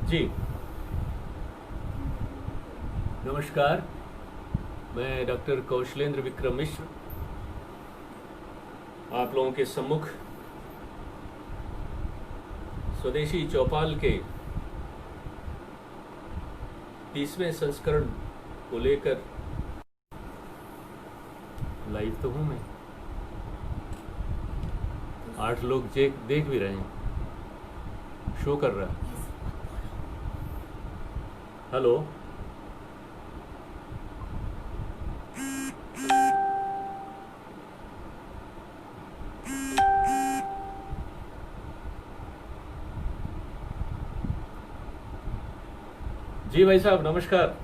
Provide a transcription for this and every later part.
जी नमस्कार। मैं डॉक्टर कौशलेंद्र विक्रम मिश्र आप लोगों के सम्मुख स्वदेशी चौपाल के 30वें संस्करण को लेकर लाइव तो हूँ मैं। 8 लोग देख भी रहे हैं, शो कर रहा है। हेलो, जी भाई साहब नमस्कार।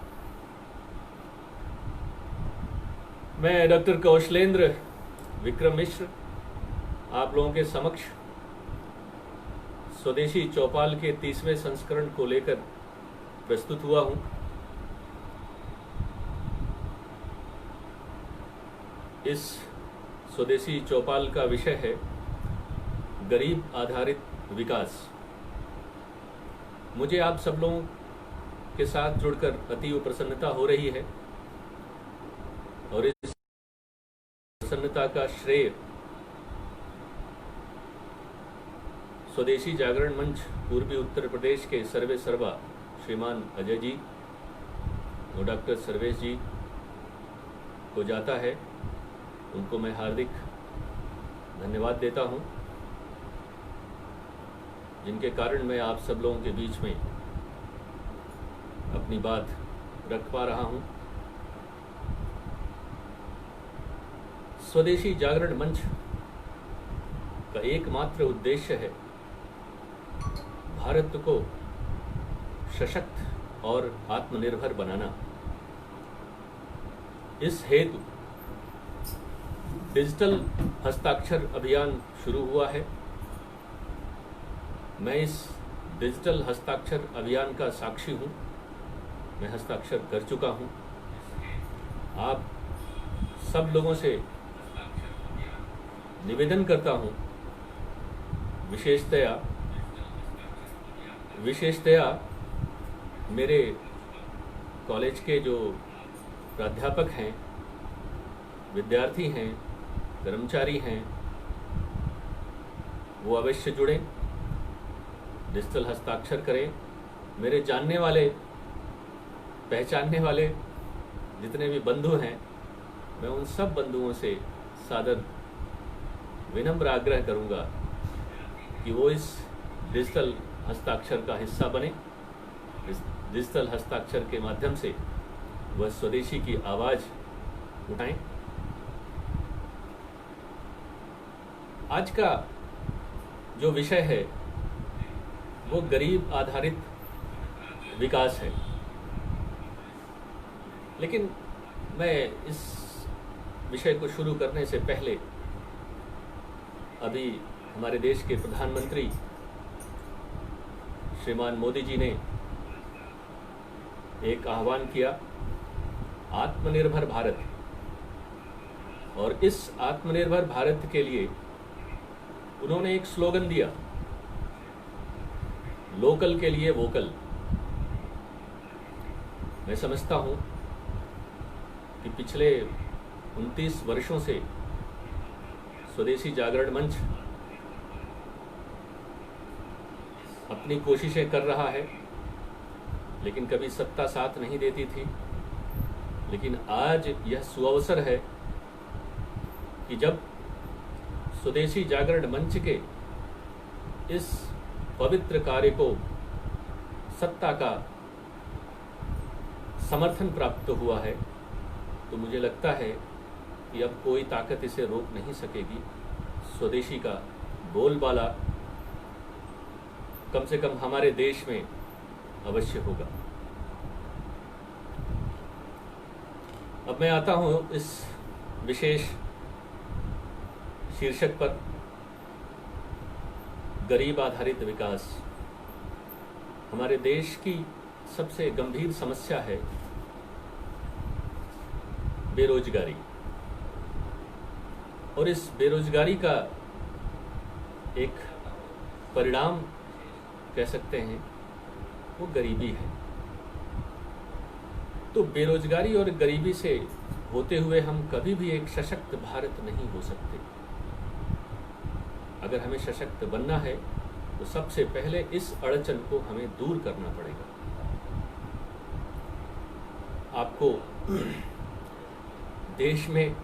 मैं डॉक्टर कौशलेंद्र विक्रम मिश्र आप लोगों के समक्ष स्वदेशी चौपाल के 30वें संस्करण को लेकर प्रस्तुत हुआ हूँ। इस स्वदेशी चौपाल का विषय है गरीब आधारित विकास। मुझे आप सब लोगों के साथ जुड़कर अतीव प्रसन्नता हो रही है और इस प्रसन्नता का श्रेय स्वदेशी जागरण मंच पूर्वी उत्तर प्रदेश के सर्वे सर्वा श्रीमान अजय जी और डॉक्टर सर्वेश जी को जाता है। उनको मैं हार्दिक धन्यवाद देता हूं, जिनके कारण मैं आप सब लोगों के बीच में अपनी बात रख पा रहा हूं। स्वदेशी जागरण मंच का एकमात्र उद्देश्य है भारत को सशक्त और आत्मनिर्भर बनाना। इस हेतु डिजिटल हस्ताक्षर अभियान शुरू हुआ है। मैं इस डिजिटल हस्ताक्षर अभियान का साक्षी हूं। मैं हस्ताक्षर कर चुका हूं। आप सब लोगों से निवेदन करता हूं, विशेषतया मेरे कॉलेज के जो प्राध्यापक हैं, विद्यार्थी हैं, कर्मचारी हैं, वो अवश्य जुड़ें, डिजिटल हस्ताक्षर करें। मेरे जानने वाले पहचानने वाले जितने भी बंधु हैं, मैं उन सब बंधुओं से सादर विनम्र आग्रह करूंगा कि वो इस डिजिटल हस्ताक्षर का हिस्सा बने। इस डिजिटल हस्ताक्षर के माध्यम से वह स्वदेशी की आवाज उठाएं। आज का जो विषय है वो गरीब आधारित विकास है, लेकिन मैं इस विषय को शुरू करने से पहले अभी हमारे देश के प्रधानमंत्री श्रीमान मोदी जी ने एक आह्वान किया, आत्मनिर्भर भारत। और इस आत्मनिर्भर भारत के लिए उन्होंने एक स्लोगन दिया, लोकल के लिए वोकल। मैं समझता हूं कि पिछले 29 वर्षों से स्वदेशी जागरण मंच अपनी कोशिशें कर रहा है, लेकिन कभी सत्ता साथ नहीं देती थी। लेकिन आज यह सुअवसर है कि जब स्वदेशी जागरण मंच के इस पवित्र कार्य को सत्ता का समर्थन प्राप्त हुआ है, तो मुझे लगता है कि अब कोई ताकत इसे रोक नहीं सकेगी। स्वदेशी का बोलबाला कम से कम हमारे देश में अवश्य होगा। अब मैं आता हूं इस विशेष शीर्षक पर, गरीब आधारित विकास। हमारे देश की सबसे गंभीर समस्या है बेरोजगारी, और इस बेरोजगारी का एक परिणाम कह सकते हैं वो गरीबी है। तो बेरोजगारी और गरीबी से होते हुए हम कभी भी एक सशक्त भारत नहीं हो सकते। अगर हमें सशक्त बनना है तो सबसे पहले इस अड़चन को हमें दूर करना पड़ेगा। आपको देश में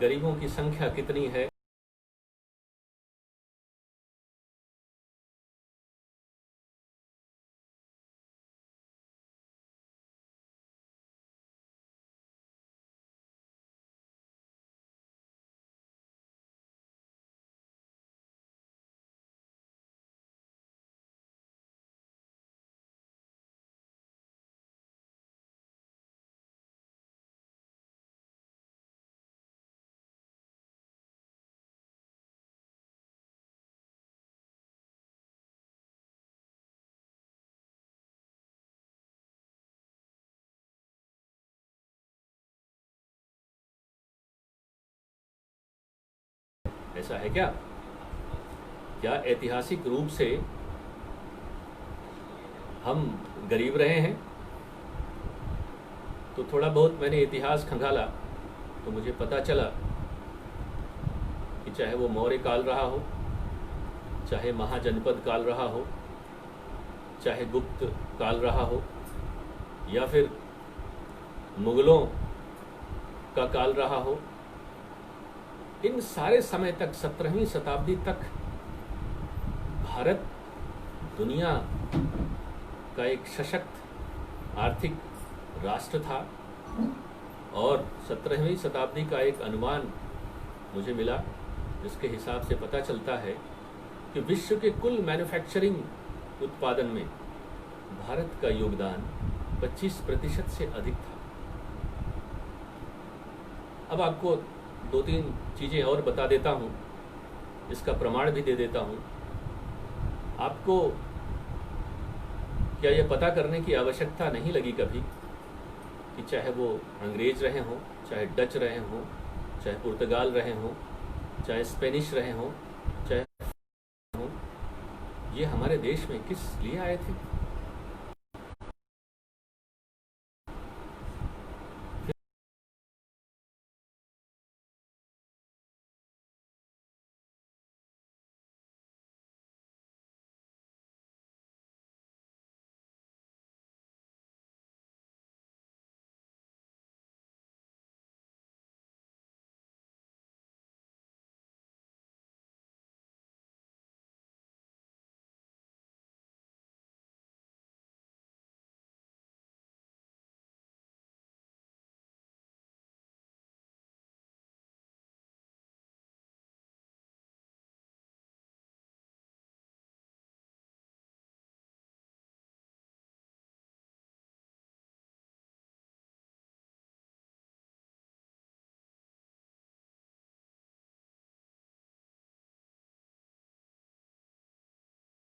गरीबों की संख्या कितनी है ऐसा है क्या? क्या ऐतिहासिक रूप से हम गरीब रहे हैं? तो थोड़ा बहुत मैंने इतिहास खंगाला तो मुझे पता चला कि चाहे वो मौर्य काल रहा हो, चाहे महाजनपद काल रहा हो, चाहे गुप्त काल रहा हो, या फिर मुगलों का काल रहा हो, इन सारे समय तक 17वीं शताब्दी तक भारत दुनिया का एक सशक्त आर्थिक राष्ट्र था। और 17वीं शताब्दी का एक अनुमान मुझे मिला जिसके हिसाब से पता चलता है कि विश्व के कुल मैन्युफैक्चरिंग उत्पादन में भारत का योगदान 25% से अधिक था। अब आपको दो तीन चीज़ें और बता देता हूँ, इसका प्रमाण भी दे देता हूँ। आपको क्या यह पता करने की आवश्यकता नहीं लगी कभी कि चाहे वो अंग्रेज रहे हों, चाहे डच रहे हों, चाहे पुर्तगाल रहे हों, चाहे स्पेनिश रहे हों, चाहे हों, ये हमारे देश में किस लिए आए थे?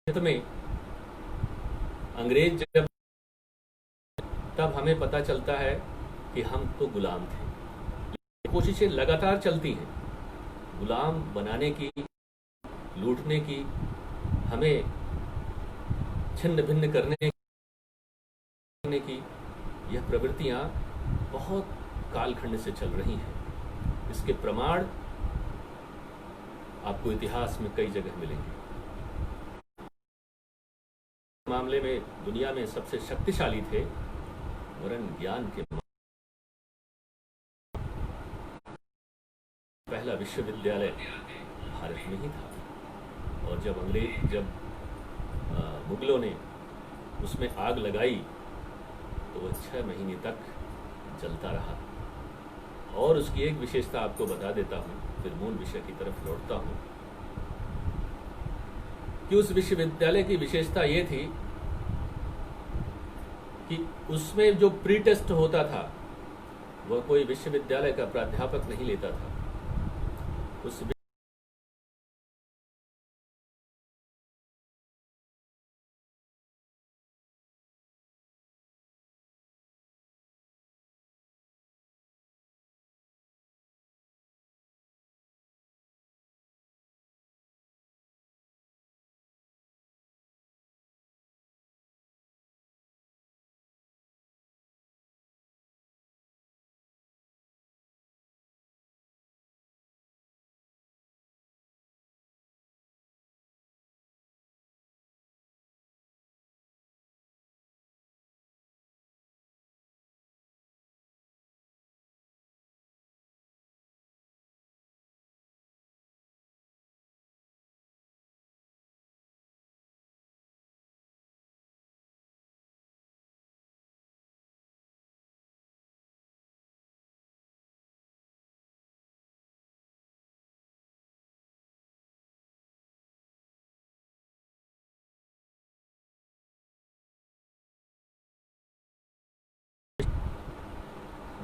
में अंग्रेज जब, तब हमें पता चलता है कि हम तो गुलाम थे। कोशिशें लगातार चलती हैं गुलाम बनाने की, लूटने की, हमें छिन्न भिन्न करने की। यह प्रवृत्तियां बहुत कालखंड से चल रही हैं। इसके प्रमाण आपको इतिहास में कई जगह मिलेंगे। मामले में दुनिया में सबसे शक्तिशाली थे, वरन ज्ञान के पहला विश्वविद्यालय भारत में ही था। और जब मुगलों ने उसमें आग लगाई तो वह 6 महीने तक जलता रहा। और उसकी एक विशेषता आपको बता देता हूँ, फिर मूल विषय की तरफ लौटता हूँ कि उस विश्वविद्यालय की विशेषता ये थी कि उसमें जो प्री टेस्ट होता था वह कोई विश्वविद्यालय का प्राध्यापक नहीं लेता था। उस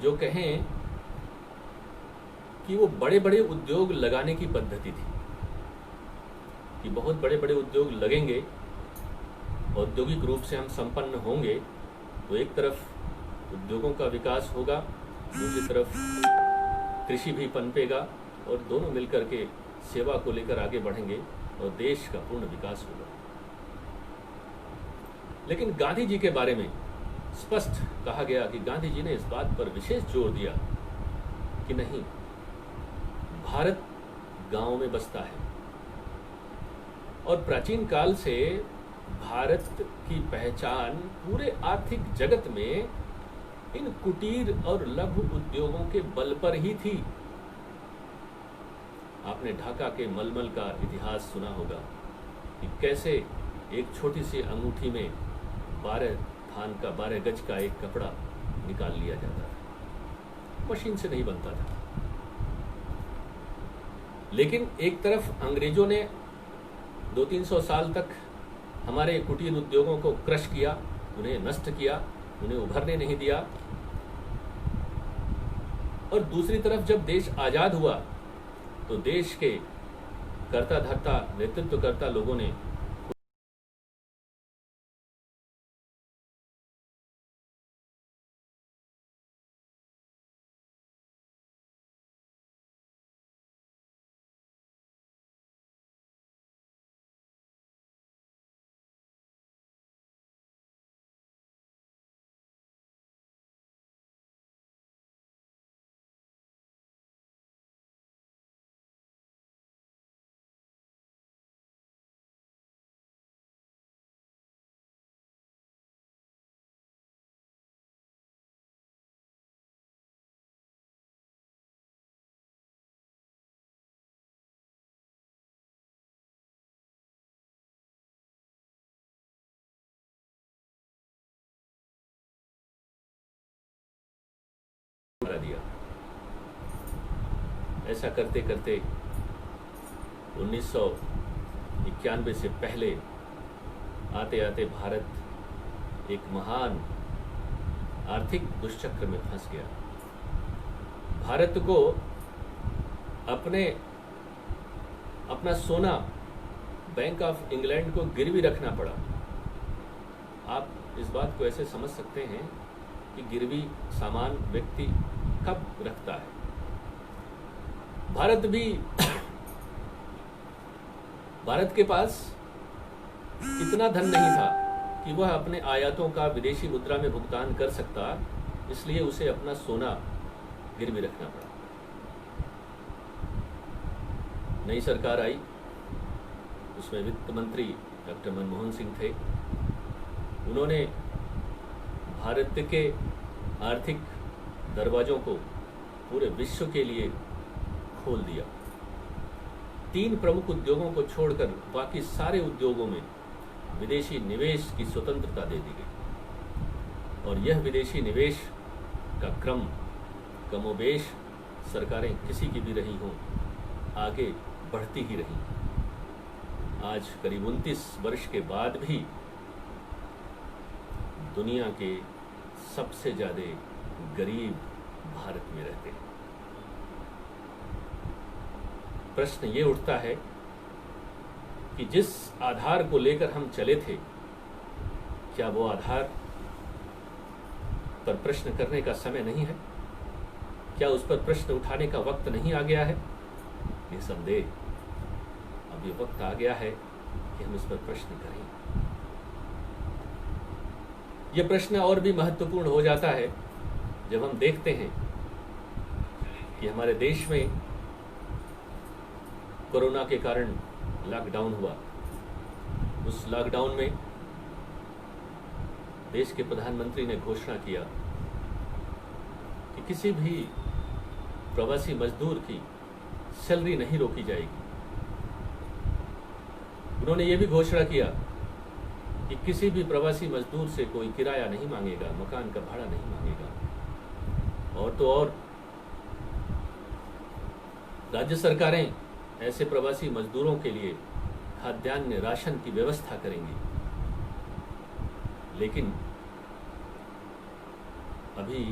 जो कहें कि वो बड़े बड़े उद्योग लगाने की पद्धति थी, कि बहुत बड़े बड़े उद्योग लगेंगे, औद्योगिक रूप से हम संपन्न होंगे, तो एक तरफ उद्योगों का विकास होगा, दूसरी तरफ कृषि भी पनपेगा, और दोनों मिलकर के सेवा को लेकर आगे बढ़ेंगे और देश का पूर्ण विकास होगा। लेकिन गांधी जी के बारे में स्पष्ट कहा गया कि गांधी जी ने इस बात पर विशेष जोर दिया कि नहीं, भारत गांवों में बसता है, और प्राचीन काल से भारत की पहचान पूरे आर्थिक जगत में इन कुटीर और लघु उद्योगों के बल पर ही थी। आपने ढाका के मलमल का इतिहास सुना होगा कि कैसे एक छोटी सी अंगूठी में 12 गज का एक कपड़ा निकाल लिया जाता था, मशीन से नहीं बनता था। लेकिन एक तरफ अंग्रेजों ने 200-300 साल तक हमारे कुटीर उद्योगों को क्रश किया, उन्हें नष्ट किया, उन्हें उभरने नहीं दिया, और दूसरी तरफ जब देश आजाद हुआ तो देश के कर्ता धर्ता नेतृत्वकर्ता लोगों ने दिया। ऐसा करते करते 1991 से पहले आते आते भारत एक महान आर्थिक दुष्चक्र में फंस गया। भारत को अपना सोना बैंक ऑफ इंग्लैंड को गिरवी रखना पड़ा। आप इस बात को ऐसे समझ सकते हैं कि गिरवी सामान व्यक्ति कब रखता है। भारत के पास इतना धन नहीं था कि वह अपने आयातों का विदेशी मुद्रा में भुगतान कर सकता, इसलिए उसे अपना सोना गिरवी रखना पड़ा। नई सरकार आई, उसमें वित्त मंत्री डॉक्टर मनमोहन सिंह थे। उन्होंने भारत के आर्थिक दरवाजों को पूरे विश्व के लिए खोल दिया। 3 प्रमुख उद्योगों को छोड़कर बाकी सारे उद्योगों में विदेशी निवेश की स्वतंत्रता दे दी गई, और यह विदेशी निवेश का क्रम कमोबेश सरकारें किसी की भी रही हों आगे बढ़ती ही रही। आज करीब 29 वर्ष के बाद भी दुनिया के सबसे ज़्यादा गरीब भारत में रहते हैं। प्रश्न ये उठता है कि जिस आधार को लेकर हम चले थे, क्या वो आधार पर प्रश्न करने का समय नहीं है? क्या उस पर प्रश्न उठाने का वक्त नहीं आ गया है? निसंदेह अब ये वक्त आ गया है कि हम इस पर प्रश्न करें। ये प्रश्न और भी महत्वपूर्ण हो जाता है जब हम देखते हैं कि हमारे देश में कोरोना के कारण लॉकडाउन हुआ। उस लॉकडाउन में देश के प्रधानमंत्री ने घोषणा किया कि किसी भी प्रवासी मजदूर की सैलरी नहीं रोकी जाएगी। उन्होंने ये भी घोषणा किया कि किसी भी प्रवासी मजदूर से कोई किराया नहीं मांगेगा, मकान का भाड़ा नहीं मांगेगा। और तो और राज्य सरकारें ऐसे प्रवासी मजदूरों के लिए खाद्यान्न राशन की व्यवस्था करेंगी। लेकिन अभी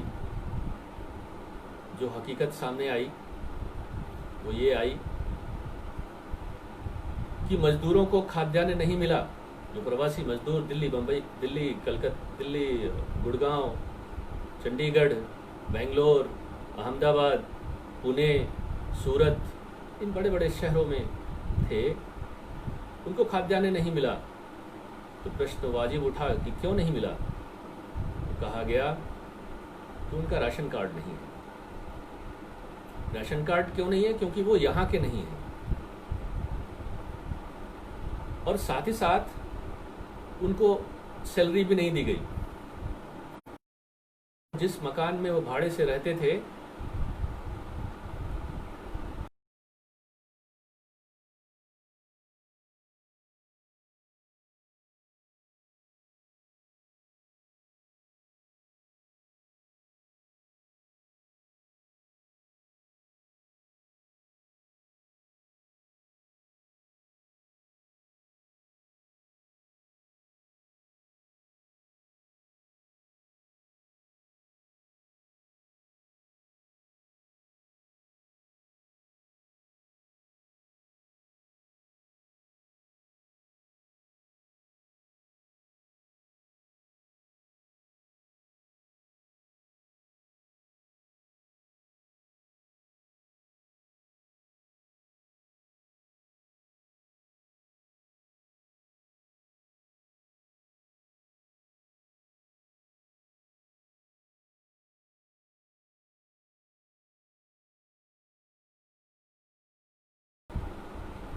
जो हकीकत सामने आई वो ये आई कि मजदूरों को खाद्यान्न नहीं मिला। जो प्रवासी मजदूर दिल्ली, बम्बई, दिल्ली, कलकत्ता, दिल्ली, गुड़गांव, चंडीगढ़, बेंगलोर, अहमदाबाद, पुणे, सूरत, इन बड़े बड़े शहरों में थे, उनको खाद्यान्न नहीं मिला। तो प्रश्न वाजिब उठा कि क्यों नहीं मिला। तो कहा गया कि उनका राशन कार्ड नहीं है। राशन कार्ड क्यों नहीं है? क्योंकि वो यहाँ के नहीं हैं, और साथ ही साथ उनको सैलरी भी नहीं दी गई। जिस मकान में वो भाड़े से रहते थे,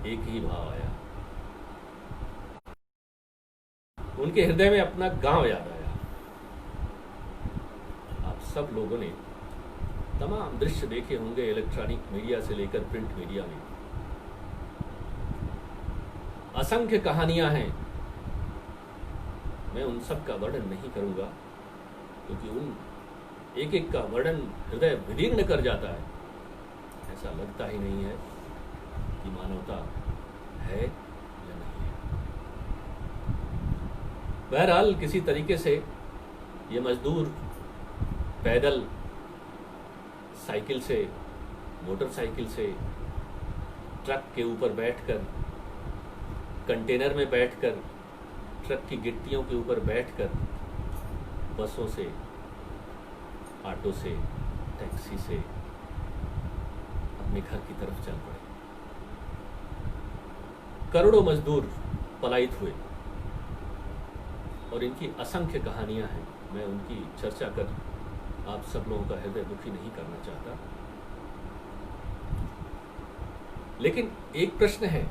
एक ही भाव आया, उनके हृदय में अपना गांव याद आया। आप सब लोगों ने तमाम दृश्य देखे होंगे, इलेक्ट्रॉनिक मीडिया से लेकर प्रिंट मीडिया में। असंख्य कहानियां हैं, मैं उन सब का वर्णन नहीं करूंगा, क्योंकि उन एक एक का वर्णन हृदय विदीर्ण कर जाता है। ऐसा लगता ही नहीं है कि मानवता है या नहीं है। बहरहाल किसी तरीके से ये मजदूर पैदल, साइकिल से, मोटरसाइकिल से, ट्रक के ऊपर बैठकर, कंटेनर में बैठकर, ट्रक की गिट्टियों के ऊपर बैठकर, बसों से, ऑटो से, टैक्सी से अपने घर की तरफ चल पड़े। करोड़ों मजदूर पलायित हुए, और इनकी असंख्य कहानियां हैं। मैं उनकी चर्चा कर आप सब लोगों का हृदय दुखी नहीं करना चाहता, लेकिन एक प्रश्न है,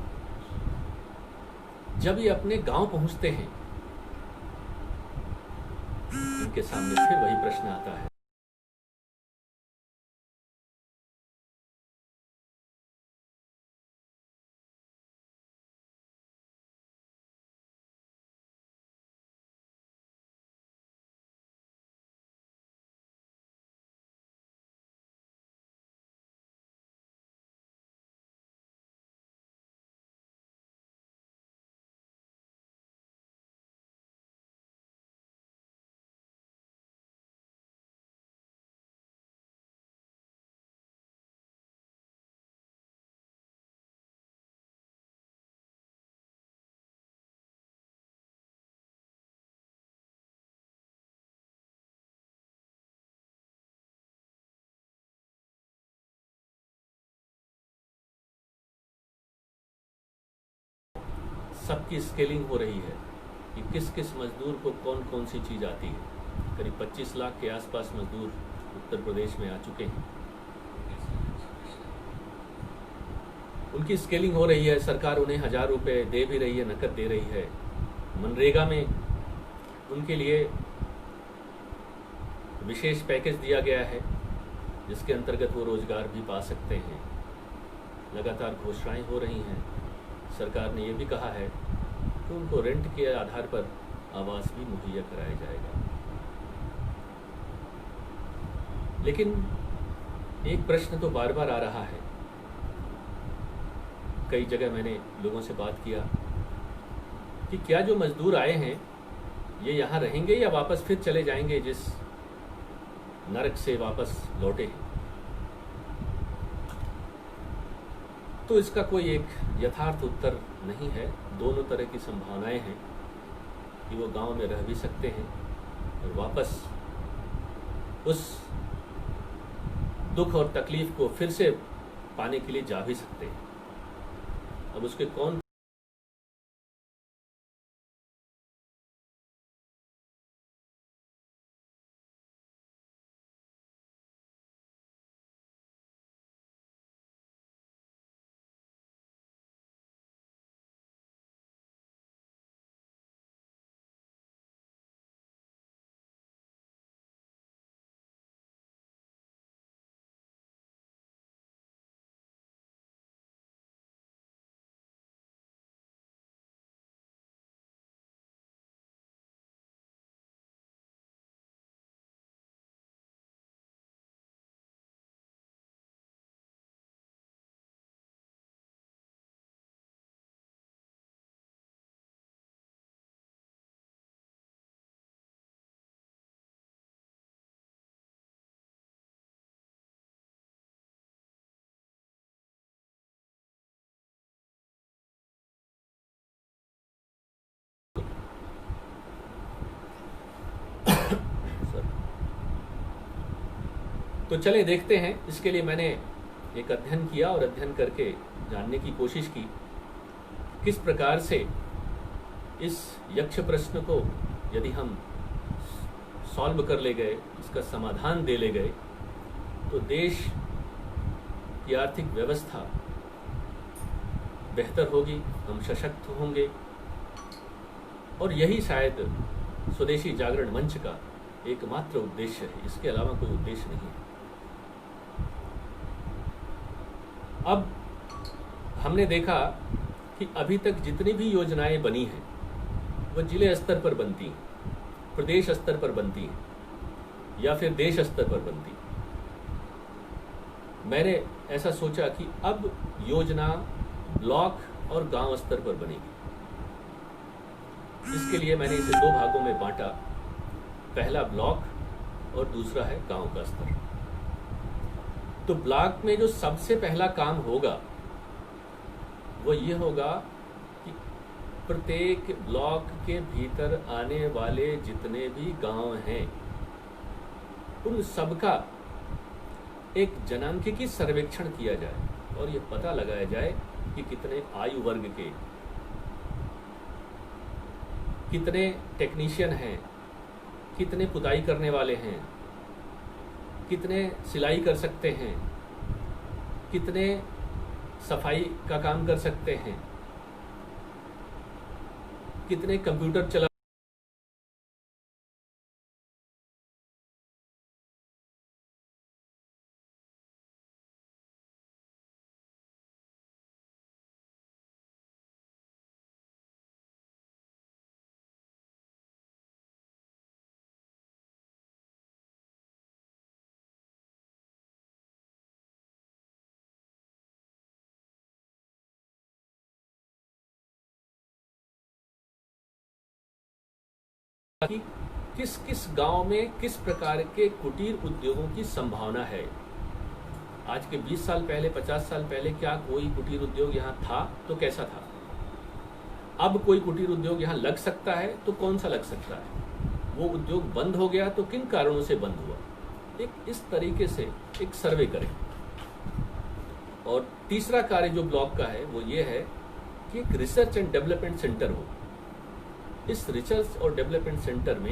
जब ये अपने गांव पहुंचते हैं, इनके सामने फिर वही प्रश्न आता है। सबकी स्केलिंग हो रही है कि किस किस मजदूर को कौन कौन सी चीज़ आती है। करीब 25 लाख के आसपास मजदूर उत्तर प्रदेश में आ चुके हैं। उनकी स्केलिंग हो रही है, सरकार उन्हें 1000 रुपये दे भी रही है, नकद दे रही है। मनरेगा में उनके लिए विशेष पैकेज दिया गया है, जिसके अंतर्गत वो रोजगार भी पा सकते हैं। लगातार घोषणाएं हो रही हैं। सरकार ने ये भी कहा है कि उनको रेंट के आधार पर आवास भी मुहैया कराया जाएगा। लेकिन एक प्रश्न तो बार बार आ रहा है। कई जगह मैंने लोगों से बात किया कि क्या जो मजदूर आए हैं ये यहाँ रहेंगे या वापस फिर चले जाएंगे जिस नरक से वापस लौटे हैं। तो इसका कोई एक यथार्थ उत्तर नहीं है। दोनों तरह की संभावनाएं हैं कि वो गांव में रह भी सकते हैं और वापस उस दुख और तकलीफ को फिर से पाने के लिए जा भी सकते हैं। अब उसके कौन तो चलें देखते हैं। इसके लिए मैंने एक अध्ययन किया और अध्ययन करके जानने की कोशिश की किस प्रकार से इस यक्ष प्रश्न को यदि हम सॉल्व कर ले गए, इसका समाधान दे ले गए, तो देश की आर्थिक व्यवस्था बेहतर होगी, हम सशक्त होंगे। और यही शायद स्वदेशी जागरण मंच का एकमात्र उद्देश्य है, इसके अलावा कोई उद्देश्य नहीं है। अब हमने देखा कि अभी तक जितनी भी योजनाएं बनी हैं वो जिले स्तर पर बनती हैं, प्रदेश स्तर पर बनती हैं या फिर देश स्तर पर बनती हैं। मैंने ऐसा सोचा कि अब योजना ब्लॉक और गांव स्तर पर बनेगी। इसके लिए मैंने इसे दो भागों में बांटा, पहला ब्लॉक और दूसरा है गांव का स्तर। तो ब्लॉक में जो सबसे पहला काम होगा वो ये होगा कि प्रत्येक ब्लॉक के भीतर आने वाले जितने भी गांव हैं उन सबका एक जनांकिकी सर्वेक्षण किया जाए और ये पता लगाया जाए कि कितने आयु वर्ग के, कितने टेक्नीशियन हैं, कितने पुताई करने वाले हैं, कितने सिलाई कर सकते हैं, कितने सफाई का काम कर सकते हैं, कितने कंप्यूटर चला कि किस किस गांव में किस प्रकार के कुटीर उद्योगों की संभावना है। आज के 20 साल पहले, 50 साल पहले क्या कोई कुटीर उद्योग यहाँ था तो कैसा था? अब कोई कुटीर उद्योग यहाँ लग सकता है तो कौन सा लग सकता है? वो उद्योग बंद हो गया तो किन कारणों से बंद हुआ? एक इस तरीके से एक सर्वे करें। और तीसरा कार्य जो ब्लॉक का है वो ये है कि एक रिसर्च एंड डेवलपमेंट सेंटर हो। इस रिसर्च और डेवलपमेंट सेंटर में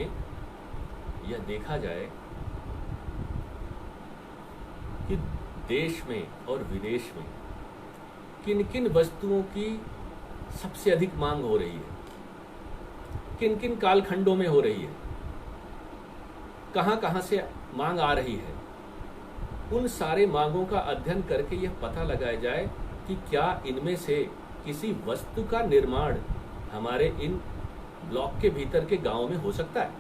यह देखा जाए कि देश में और विदेश में किन किन वस्तुओं की सबसे अधिक मांग हो रही है, किन किन कालखंडों में हो रही है, कहां कहां से मांग आ रही है। उन सारे मांगों का अध्ययन करके यह पता लगाया जाए कि क्या इनमें से किसी वस्तु का निर्माण हमारे इन ब्लॉक के भीतर के गांव में हो सकता है।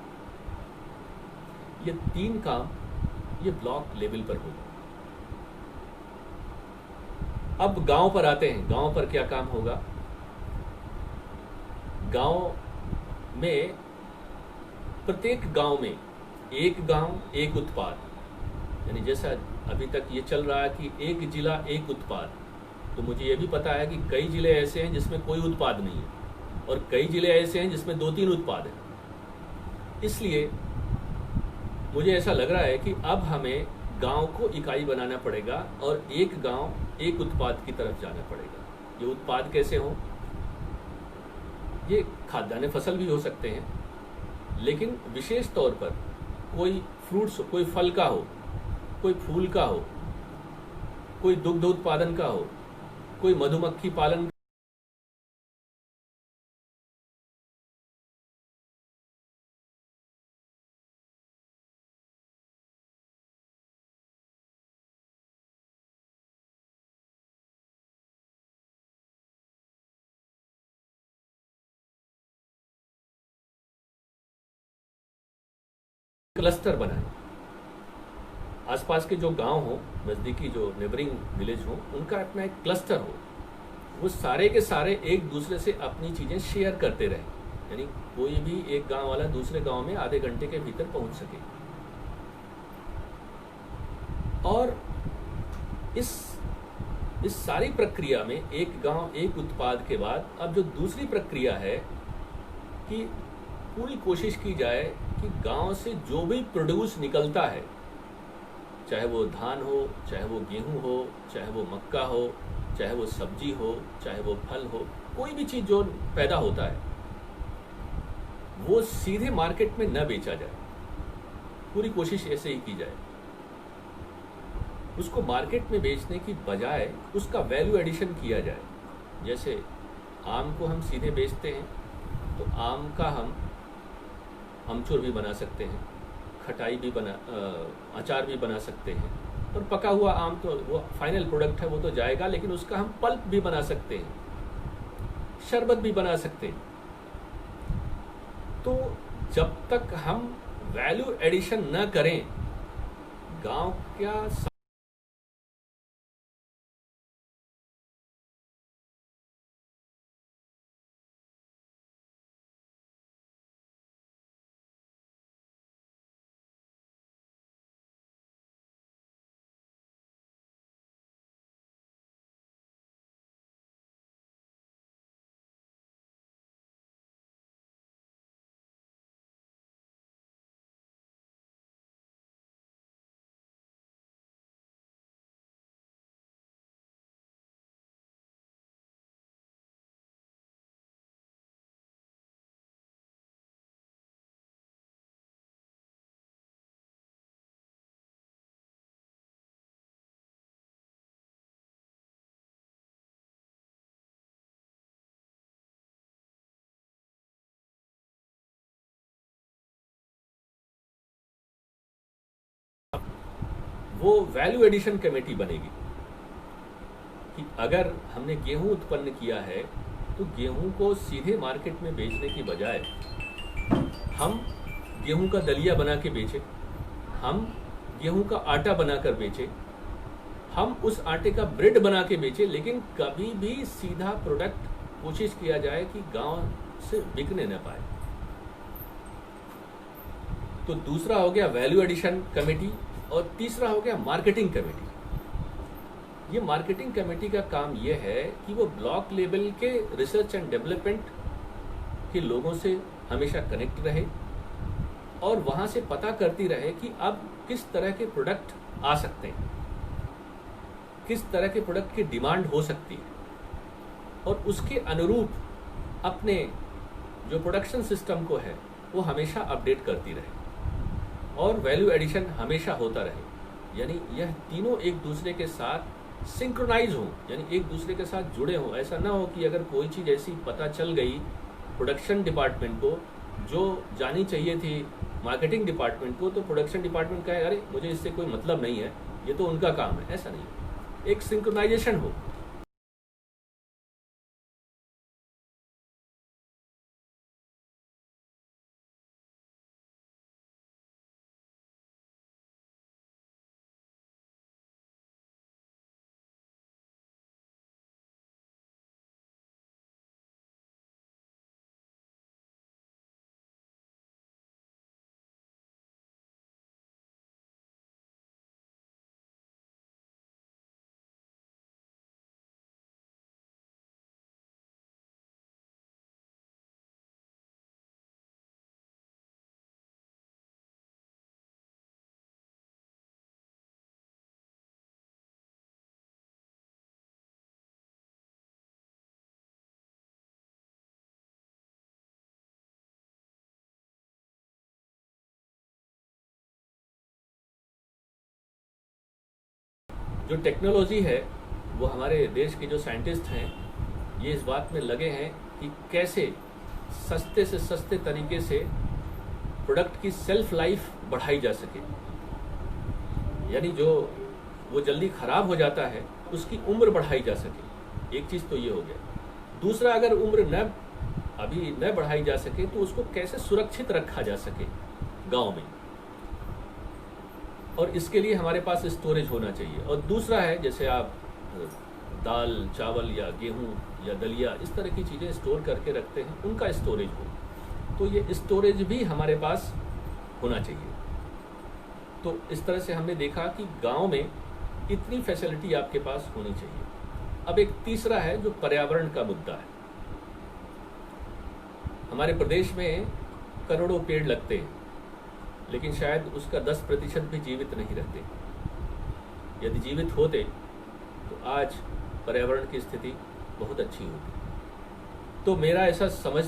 ये तीन काम ये ब्लॉक लेवल पर होगा। अब गांव पर आते हैं। गांव पर क्या काम होगा? गांव में प्रत्येक गांव में एक गांव एक उत्पाद, यानी जैसा अभी तक ये चल रहा है कि एक जिला एक उत्पाद, तो मुझे ये भी पता है कि कई ज़िले ऐसे हैं जिसमें कोई उत्पाद नहीं है और कई ज़िले ऐसे हैं जिसमें 2-3 उत्पाद हैं। इसलिए मुझे ऐसा लग रहा है कि अब हमें गांव को इकाई बनाना पड़ेगा और एक गांव एक उत्पाद की तरफ जाना पड़ेगा। ये उत्पाद कैसे हों? ये खाद्यान्न फसल भी हो सकते हैं, लेकिन विशेष तौर पर कोई फ्रूट्स, कोई फल का हो, कोई फूल का हो, कोई दुग्ध उत्पादन का हो, कोई मधुमक्खी पालन क्लस्टर बनाए। आसपास के जो गांव हो, नज़दीकी जो नेबरिंग विलेज हो, उनका अपना एक क्लस्टर हो। वो सारे के सारे एक दूसरे से अपनी चीज़ें शेयर करते रहें, यानी कोई भी एक गांव वाला दूसरे गांव में आधे घंटे के भीतर पहुंच सके। और इस इस सारी प्रक्रिया में एक गांव एक उत्पाद के बाद अब जो दूसरी प्रक्रिया है कि पूरी कोशिश की जाए कि गांव से जो भी प्रोड्यूस निकलता है, चाहे वो धान हो, चाहे वो गेहूं हो, चाहे वो मक्का हो, चाहे वो सब्जी हो, चाहे वो फल हो, कोई भी चीज़ जो पैदा होता है वो सीधे मार्केट में न बेचा जाए। पूरी कोशिश ऐसे ही की जाए। उसको मार्केट में बेचने की बजाय उसका वैल्यू एडिशन किया जाए। जैसे आम को हम सीधे बेचते हैं तो आम का हम अमचूर भी बना सकते हैं, खटाई भी अचार भी बना सकते हैं, और पका हुआ आम तो वो फाइनल प्रोडक्ट है, वो तो जाएगा, लेकिन उसका हम पल्प भी बना सकते हैं, शरबत भी बना सकते हैं। तो जब तक हम वैल्यू एडिशन न करें, गांव क्या वो वैल्यू एडिशन कमेटी बनेगी कि अगर हमने गेहूं उत्पन्न किया है तो गेहूं को सीधे मार्केट में बेचने की बजाय हम गेहूं का दलिया बना के बेचें, हम गेहूं का आटा बनाकर बेचें, हम उस आटे का ब्रेड बना के बेचें, लेकिन कभी भी सीधा प्रोडक्ट कोशिश किया जाए कि गांव से बिकने न पाए। तो दूसरा हो गया वैल्यू एडिशन कमेटी, और तीसरा हो गया मार्केटिंग कमेटी। ये मार्केटिंग कमेटी का काम ये है कि वो ब्लॉक लेवल के रिसर्च एंड डेवलपमेंट के लोगों से हमेशा कनेक्ट रहे और वहाँ से पता करती रहे कि अब किस तरह के प्रोडक्ट आ सकते हैं, किस तरह के प्रोडक्ट की डिमांड हो सकती है, और उसके अनुरूप अपने जो प्रोडक्शन सिस्टम को है वो हमेशा अपडेट करती रहे और वैल्यू एडिशन हमेशा होता रहे। यानी यह तीनों एक दूसरे के साथ सिंक्रोनाइज हों, यानी एक दूसरे के साथ जुड़े हों। ऐसा ना हो कि अगर कोई चीज़ ऐसी पता चल गई प्रोडक्शन डिपार्टमेंट को जो जानी चाहिए थी मार्केटिंग डिपार्टमेंट को, तो प्रोडक्शन डिपार्टमेंट कहे अरे मुझे इससे कोई मतलब नहीं है, ये तो उनका काम है। ऐसा नहीं, एक सिंक्रोनाइजेशन हो। जो टेक्नोलॉजी है वो हमारे देश के जो साइंटिस्ट हैं ये इस बात में लगे हैं कि कैसे सस्ते से सस्ते तरीके से प्रोडक्ट की सेल्फ लाइफ बढ़ाई जा सके, यानी जो वो जल्दी ख़राब हो जाता है उसकी उम्र बढ़ाई जा सके। एक चीज़ तो ये हो गया। दूसरा, अगर उम्र अभी न बढ़ाई जा सके तो उसको कैसे सुरक्षित रखा जा सके गांव में, और इसके लिए हमारे पास स्टोरेज होना चाहिए। और दूसरा है, जैसे आप दाल चावल या गेहूं या दलिया इस तरह की चीज़ें स्टोर करके रखते हैं, उनका स्टोरेज हो, तो ये स्टोरेज भी हमारे पास होना चाहिए। तो इस तरह से हमने देखा कि गांव में इतनी फैसिलिटी आपके पास होनी चाहिए। अब एक तीसरा है जो पर्यावरण का मुद्दा है। हमारे प्रदेश में करोड़ों पेड़ लगते हैं, लेकिन शायद उसका 10% भी जीवित नहीं रहते। यदि जीवित होते तो आज पर्यावरण की स्थिति बहुत अच्छी होती। तो मेरा ऐसा समझ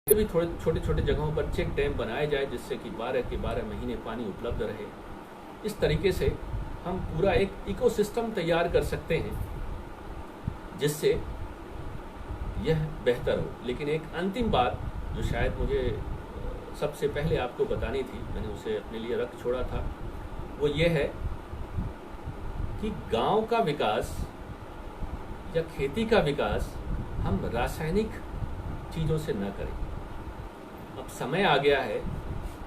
भी थोड़े छोटे छोटे जगहों पर चेक डैम बनाए जाए, जिससे कि 12 के 12 महीने पानी उपलब्ध रहे। इस तरीके से हम पूरा एक इकोसिस्टम तैयार कर सकते हैं जिससे यह बेहतर हो। लेकिन एक अंतिम बात जो शायद मुझे सबसे पहले आपको बतानी थी, मैंने उसे अपने लिए रख छोड़ा था, वो ये है कि गांव का विकास या खेती का विकास हम रासायनिक चीज़ों से न करें। अब समय आ गया है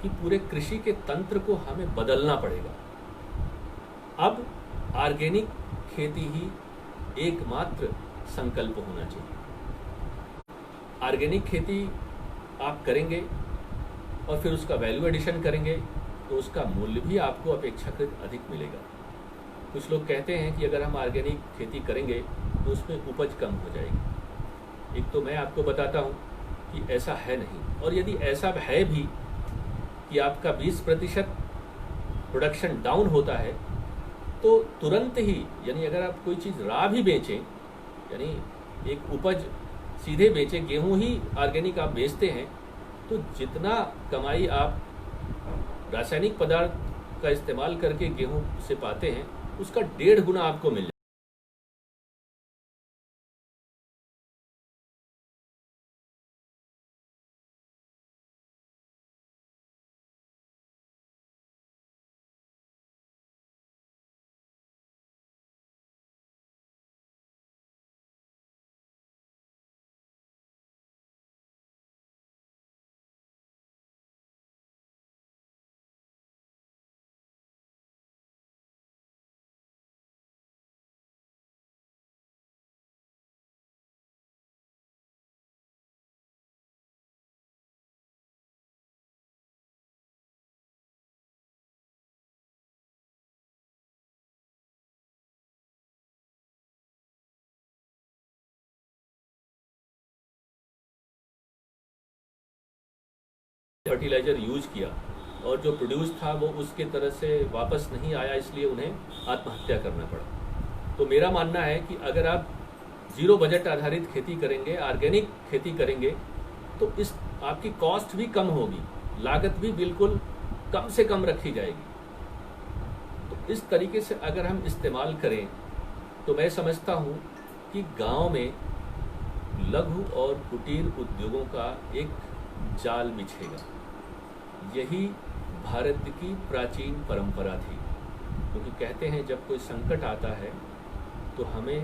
कि पूरे कृषि के तंत्र को हमें बदलना पड़ेगा। अब ऑर्गेनिक खेती ही एकमात्र संकल्प होना चाहिए। ऑर्गेनिक खेती आप करेंगे और फिर उसका वैल्यू एडिशन करेंगे तो उसका मूल्य भी आपको अपेक्षाकृत अधिक मिलेगा। कुछ लोग कहते हैं कि अगर हम ऑर्गेनिक खेती करेंगे तो उसमें उपज कम हो जाएगी। एक तो मैं आपको बताता हूँ कि ऐसा है नहीं, और यदि ऐसा है भी कि आपका 20% प्रोडक्शन डाउन होता है तो तुरंत ही, यानी अगर आप कोई चीज़ रा भी बेचें, यानी एक उपज सीधे बेचें, गेहूं ही ऑर्गेनिक आप बेचते हैं, तो जितना कमाई आप रासायनिक पदार्थ का इस्तेमाल करके गेहूं से पाते हैं उसका 1.5 गुना आपको मिल जाए। फर्टिलाइजर यूज किया और जो प्रोड्यूस था वो उसके तरह से वापस नहीं आया, इसलिए उन्हें आत्महत्या करना पड़ा। तो मेरा मानना है कि अगर आप जीरो बजट आधारित खेती करेंगे, ऑर्गेनिक खेती करेंगे, तो इस आपकी कॉस्ट भी कम होगी, लागत भी बिल्कुल कम से कम रखी जाएगी। तो इस तरीके से अगर हम इस्तेमाल करें तो मैं समझता हूँ कि गांव में लघु और कुटीर उद्योगों का एक जाल बिछेगा। यही भारत की प्राचीन परंपरा थी, क्योंकि कहते हैं जब कोई संकट आता है तो हमें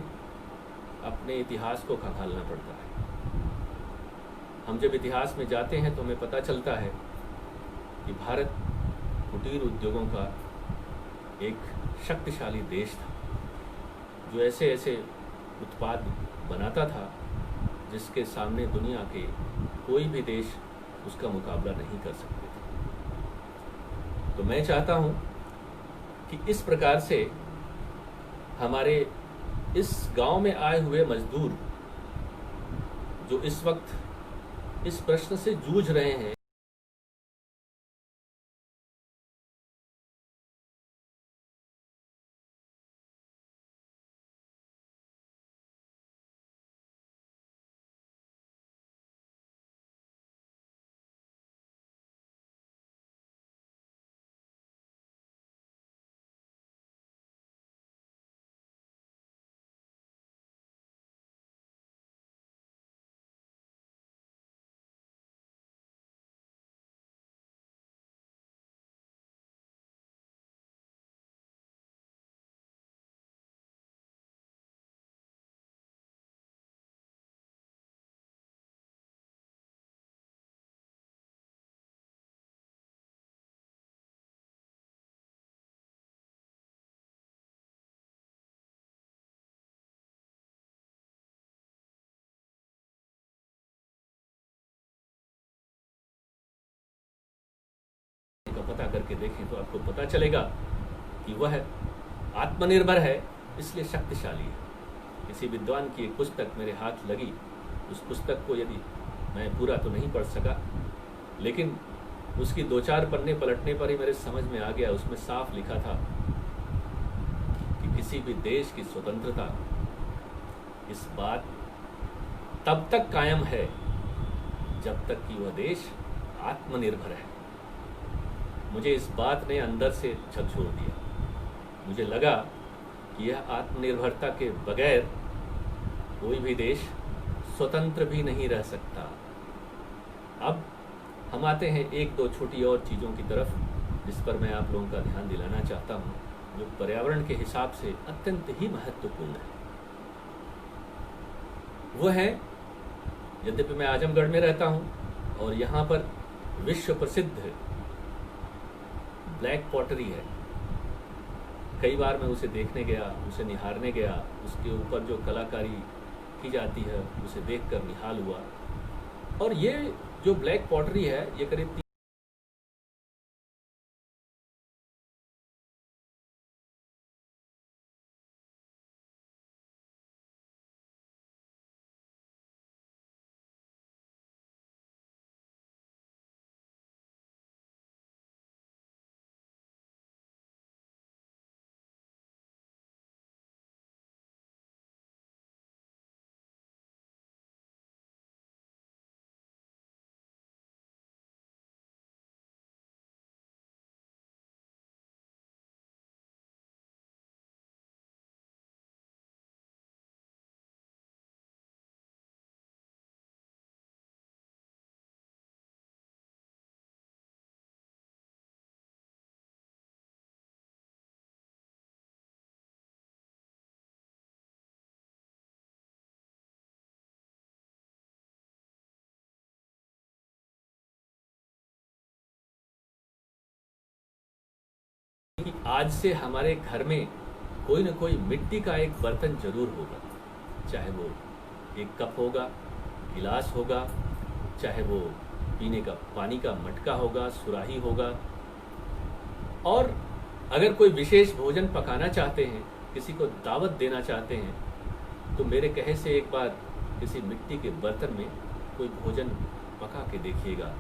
अपने इतिहास को खंगालना पड़ता है। हम जब इतिहास में जाते हैं तो हमें पता चलता है कि भारत कुटीर उद्योगों का एक शक्तिशाली देश था, जो ऐसे ऐसे उत्पाद बनाता था जिसके सामने दुनिया के कोई भी देश उसका मुकाबला नहीं कर सकते थे। तो मैं चाहता हूँ कि इस प्रकार से हमारे इस गांव में आए हुए मजदूर जो इस वक्त इस प्रश्न से जूझ रहे हैं का पता करके देखें तो आपको पता चलेगा कि वह आत्मनिर्भर है, इसलिए शक्तिशाली है। किसी विद्वान की एक पुस्तक मेरे हाथ लगी, उस पुस्तक को यदि मैं पूरा तो नहीं पढ़ सका, लेकिन उसकी 2-4 पन्ने पलटने पर ही मेरे समझ में आ गया। उसमें साफ लिखा था कि किसी भी देश की स्वतंत्रता इस बात तब तक कायम है जब तक कि वह देश आत्मनिर्भर है। मुझे इस बात ने अंदर से झकझोर दिया। मुझे लगा कि यह आत्मनिर्भरता के बगैर कोई भी देश स्वतंत्र भी नहीं रह सकता। अब हम आते हैं 1-2 छोटी और चीज़ों की तरफ, जिस पर मैं आप लोगों का ध्यान दिलाना चाहता हूँ, जो पर्यावरण के हिसाब से अत्यंत ही महत्वपूर्ण है। वह है, यद्यपि मैं आजमगढ़ में रहता हूँ और यहाँ पर विश्व प्रसिद्ध ब्लैक पॉटरी है। कई बार मैं उसे देखने गया, उसे निहारने गया, उसके ऊपर जो कलाकारी की जाती है उसे देखकर निहाल हुआ। और ये जो ब्लैक पॉटरी है, ये करीब कि आज से हमारे घर में कोई न कोई मिट्टी का एक बर्तन जरूर होगा, चाहे वो एक कप होगा, गिलास होगा, चाहे वो पीने का पानी का मटका होगा, सुराही होगा। और अगर कोई विशेष भोजन पकाना चाहते हैं, किसी को दावत देना चाहते हैं, तो मेरे कहे से एक बार किसी मिट्टी के बर्तन में कोई भोजन पका के देखिएगा,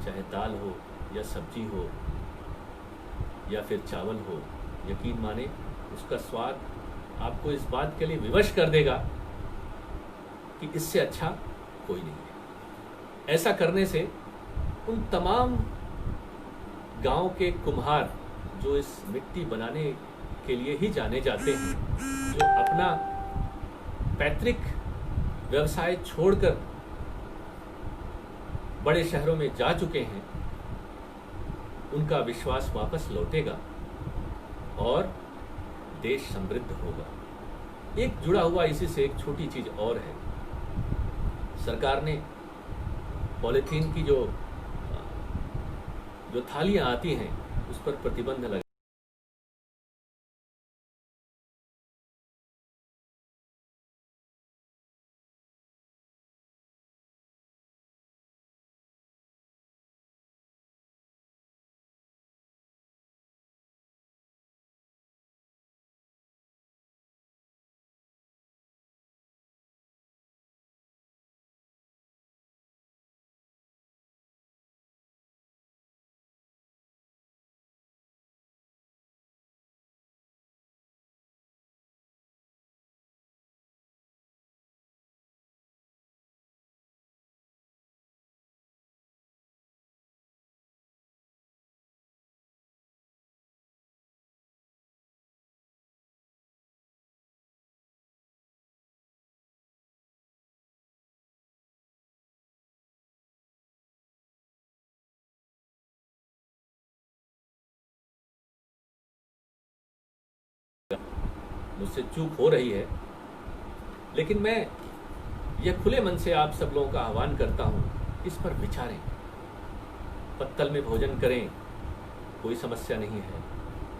चाहे दाल हो या सब्जी हो या फिर चावल हो। यकीन माने उसका स्वाद आपको इस बात के लिए विवश कर देगा कि इससे अच्छा कोई नहीं है। ऐसा करने से उन तमाम गांव के कुम्हार जो इस मिट्टी बनाने के लिए ही जाने जाते हैं, जो अपना पैतृक व्यवसाय छोड़कर बड़े शहरों में जा चुके हैं, उनका विश्वास वापस लौटेगा और देश समृद्ध होगा। एक जुड़ा हुआ इसी से एक छोटी चीज और है। सरकार ने पॉलीथीन की जो थालियां आती हैं उस पर प्रतिबंध लगा। मुझसे चूक हो रही है, लेकिन मैं यह खुले मन से आप सब लोगों का आह्वान करता हूं, इस पर विचारें। पत्तल में भोजन करें, कोई समस्या नहीं है,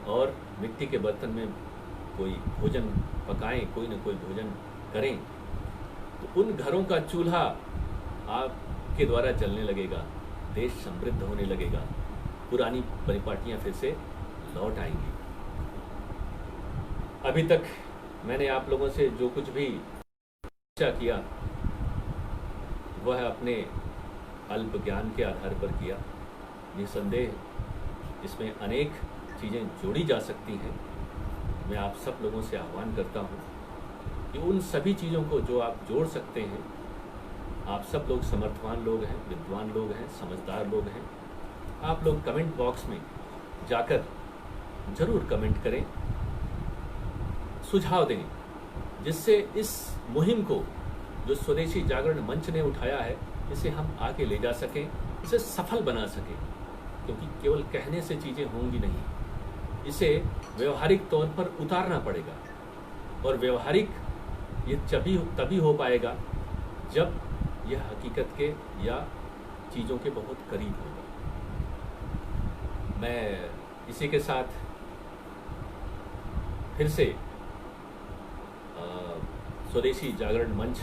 और मिट्टी के बर्तन में कोई भोजन पकाएं, कोई न कोई भोजन करें, तो उन घरों का चूल्हा आपके द्वारा जलने लगेगा, देश समृद्ध होने लगेगा, पुरानी परिपाटियां फिर से लौट आएंगी। अभी तक मैंने आप लोगों से जो कुछ भी चर्चा किया वह अपने अल्प ज्ञान के आधार पर किया। निसंदेह इसमें अनेक चीज़ें जोड़ी जा सकती हैं। मैं आप सब लोगों से आह्वान करता हूं कि उन सभी चीज़ों को जो आप जोड़ सकते हैं, आप सब लोग समर्थवान लोग हैं, विद्वान लोग हैं, समझदार लोग हैं, आप लोग कमेंट बॉक्स में जाकर ज़रूर कमेंट करें, सुझाव दें, जिससे इस मुहिम को जो स्वदेशी जागरण मंच ने उठाया है, इसे हम आगे ले जा सकें, इसे सफल बना सकें। क्योंकि केवल कहने से चीज़ें होंगी नहीं, इसे व्यवहारिक तौर पर उतारना पड़ेगा, और व्यवहारिक ये तभी हो पाएगा जब यह हकीकत के या चीज़ों के बहुत करीब होगा। मैं इसी के साथ फिर से स्वदेशी जागरण मंच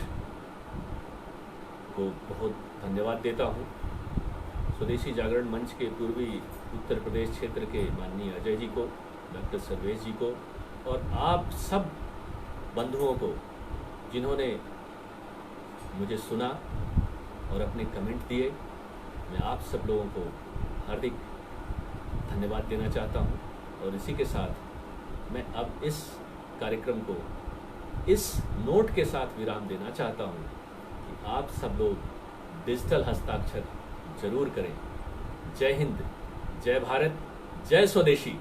को बहुत धन्यवाद देता हूँ। स्वदेशी जागरण मंच के पूर्वी उत्तर प्रदेश क्षेत्र के माननीय अजय जी को, डॉक्टर सर्वेश जी को, और आप सब बंधुओं को जिन्होंने मुझे सुना और अपने कमेंट दिए। मैं आप सब लोगों को हार्दिक धन्यवाद देना चाहता हूँ। और इसी के साथ मैं अब इस कार्यक्रम को इस नोट के साथ विराम देना चाहता हूँ कि आप सब लोग डिजिटल हस्ताक्षर जरूर करें। जय हिंद, जय भारत, जय स्वदेशी।